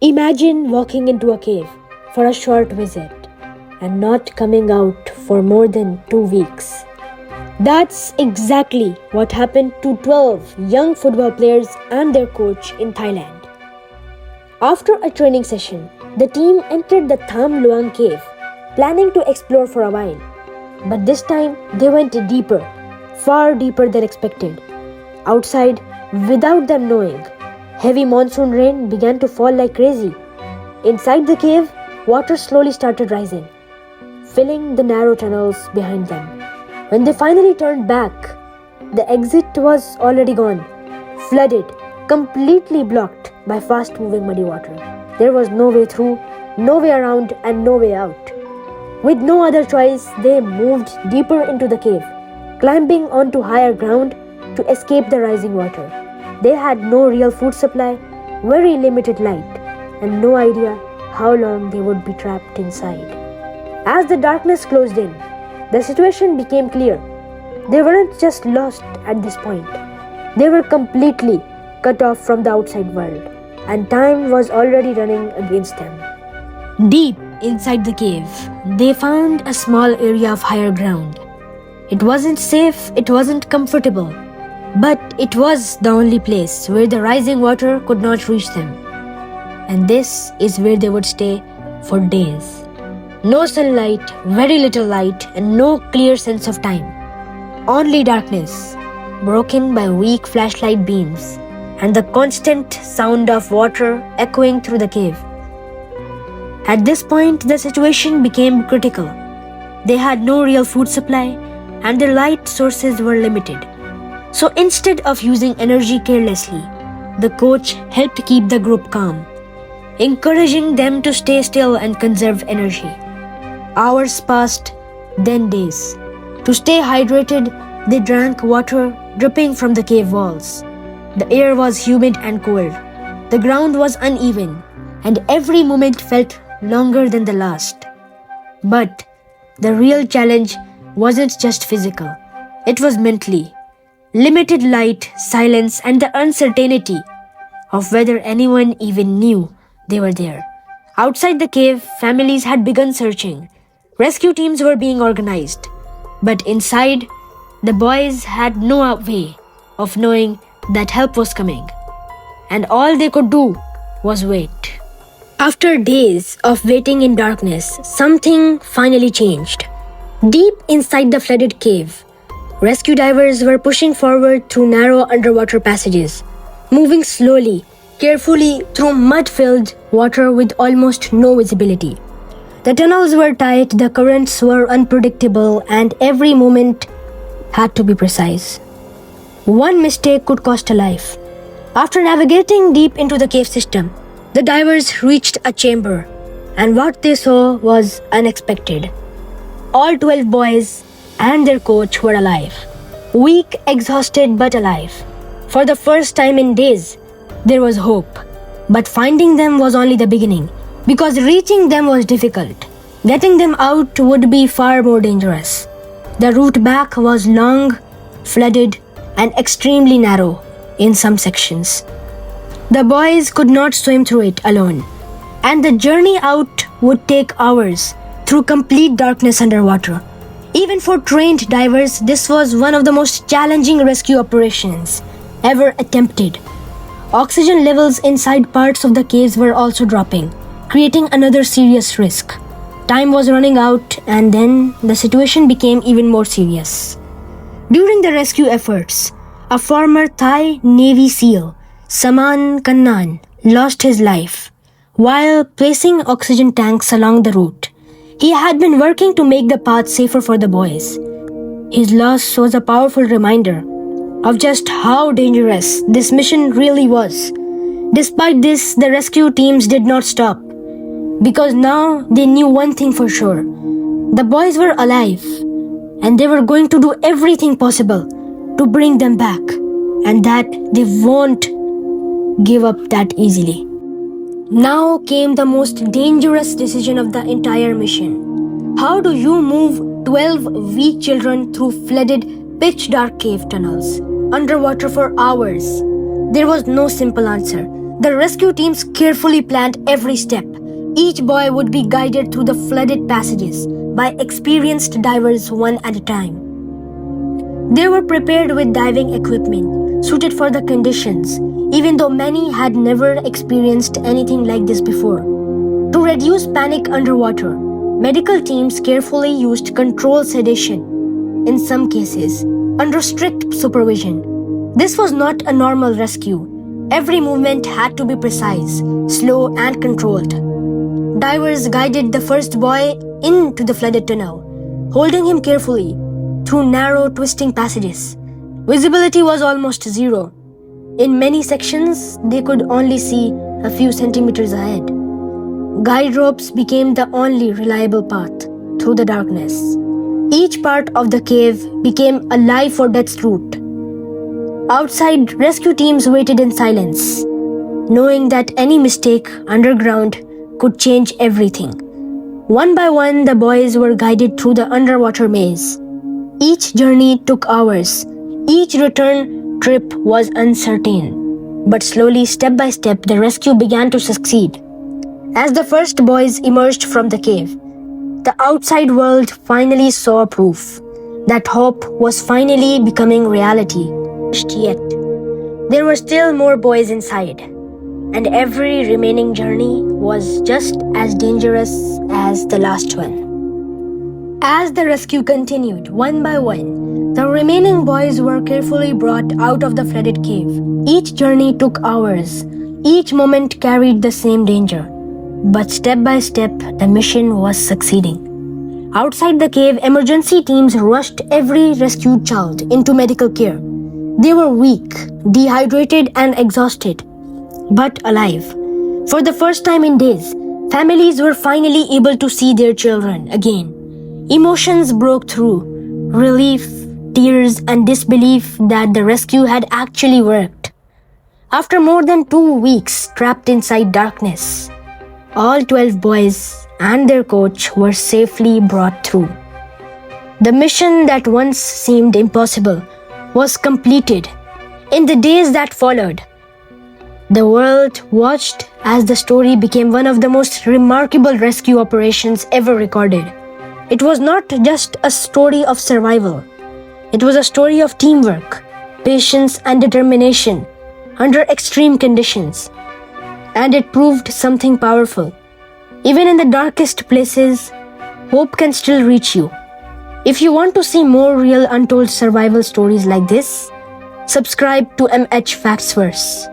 Imagine walking into a cave for a short visit and not coming out for more than 2 weeks. That's exactly what happened to 12 young football players and their coach in Thailand. After a training session, the team entered the Tham Luang cave, planning to explore for a while. But this time, they went deeper, far deeper than expected. Outside, without them knowing, heavy monsoon rain began to fall like crazy. Inside the cave, water slowly started rising, filling the narrow tunnels behind them. When they finally turned back, the exit was already gone, flooded, completely blocked by fast-moving muddy water. There was no way through, no way around, and no way out. With no other choice, they moved deeper into the cave, climbing onto higher ground to escape the rising water. They had no real food supply, very limited light, and no idea how long they would be trapped inside. As the darkness closed in, the situation became clear. They weren't just lost at this point. They were completely cut off from the outside world, and time was already running against them. Deep inside the cave, they found a small area of higher ground. It wasn't safe, it wasn't comfortable, but it was the only place where the rising water could not reach them. And this is where they would stay for days. No sunlight, very little light, and no clear sense of time. Only darkness, broken by weak flashlight beams, and the constant sound of water echoing through the cave. At this point, the situation became critical. They had no real food supply, and their light sources were limited. So instead of using energy carelessly, the coach helped keep the group calm, encouraging them to stay still and conserve energy. Hours passed, then days. To stay hydrated, they drank water dripping from the cave walls. The air was humid and cold. The ground was uneven, and every moment felt longer than the last. But the real challenge wasn't just physical, it was mentally. Limited light, silence, and the uncertainty of whether anyone even knew they were there. Outside the cave, families had begun searching. Rescue teams were being organized. But inside, the boys had no way of knowing that help was coming. And all they could do was wait. After days of waiting in darkness, something finally changed. Deep inside the flooded cave, rescue divers were pushing forward through narrow underwater passages, moving slowly, carefully through mud-filled water with almost no visibility. The tunnels were tight, the currents were unpredictable, and every moment had to be precise. One mistake could cost a life. After navigating deep into the cave system, the divers reached a chamber, and what they saw was unexpected. All 12 boys and their coach were alive. Weak, exhausted, but alive. For the first time in days, there was hope. But finding them was only the beginning, because reaching them was difficult. Getting them out would be far more dangerous. The route back was long, flooded, and extremely narrow in some sections. The boys could not swim through it alone, and the journey out would take hours through complete darkness underwater. Even for trained divers, this was one of the most challenging rescue operations ever attempted. Oxygen levels inside parts of the caves were also dropping, creating another serious risk. Time was running out, and then the situation became even more serious. During the rescue efforts, a former Thai Navy SEAL, Saman Kannan, lost his life while placing oxygen tanks along the route. He had been working to make the path safer for the boys. His loss was a powerful reminder of just how dangerous this mission really was. Despite this, the rescue teams did not stop, because now they knew one thing for sure. The boys were alive, and they were going to do everything possible to bring them back, and that they won't give up that easily. Now came the most dangerous decision of the entire mission. How do you move 12 weak children through flooded, pitch-dark cave tunnels, underwater for hours? There was no simple answer. The rescue teams carefully planned every step. Each boy would be guided through the flooded passages by experienced divers one at a time. They were prepared with diving equipment suited for the conditions, even though many had never experienced anything like this before. To reduce panic underwater, medical teams carefully used controlled sedation, in some cases, under strict supervision. This was not a normal rescue. Every movement had to be precise, slow, and controlled. Divers guided the first boy into the flooded tunnel, holding him carefully through narrow, twisting passages. Visibility was almost zero. In many sections, they could only see a few centimeters ahead. Guide ropes became the only reliable path through the darkness. Each part of the cave became a life or death route. Outside, rescue teams waited in silence, knowing that any mistake underground could change everything. One by one, the boys were guided through the underwater maze. Each journey took hours. Each return trip was uncertain. But slowly, step by step, the rescue began to succeed. As the first boys emerged from the cave, the outside world finally saw proof that hope was finally becoming reality. Yet, there were still more boys inside, and every remaining journey was just as dangerous as the last one. As the rescue continued, one by one, the remaining boys were carefully brought out of the flooded cave. Each journey took hours. Each moment carried the same danger. But step by step, the mission was succeeding. Outside the cave, emergency teams rushed every rescued child into medical care. They were weak, dehydrated, and exhausted, but alive. For the first time in days, families were finally able to see their children again. Emotions broke through, relief, tears, and disbelief that the rescue had actually worked. After more than 2 weeks trapped inside darkness, all 12 boys and their coach were safely brought through. The mission that once seemed impossible was completed. In the days that followed, the world watched as the story became one of the most remarkable rescue operations ever recorded. It was not just a story of survival. It was a story of teamwork, patience, and determination under extreme conditions. And it proved something powerful. Even in the darkest places, hope can still reach you. If you want to see more real untold survival stories like this, subscribe to MH Facts Verse.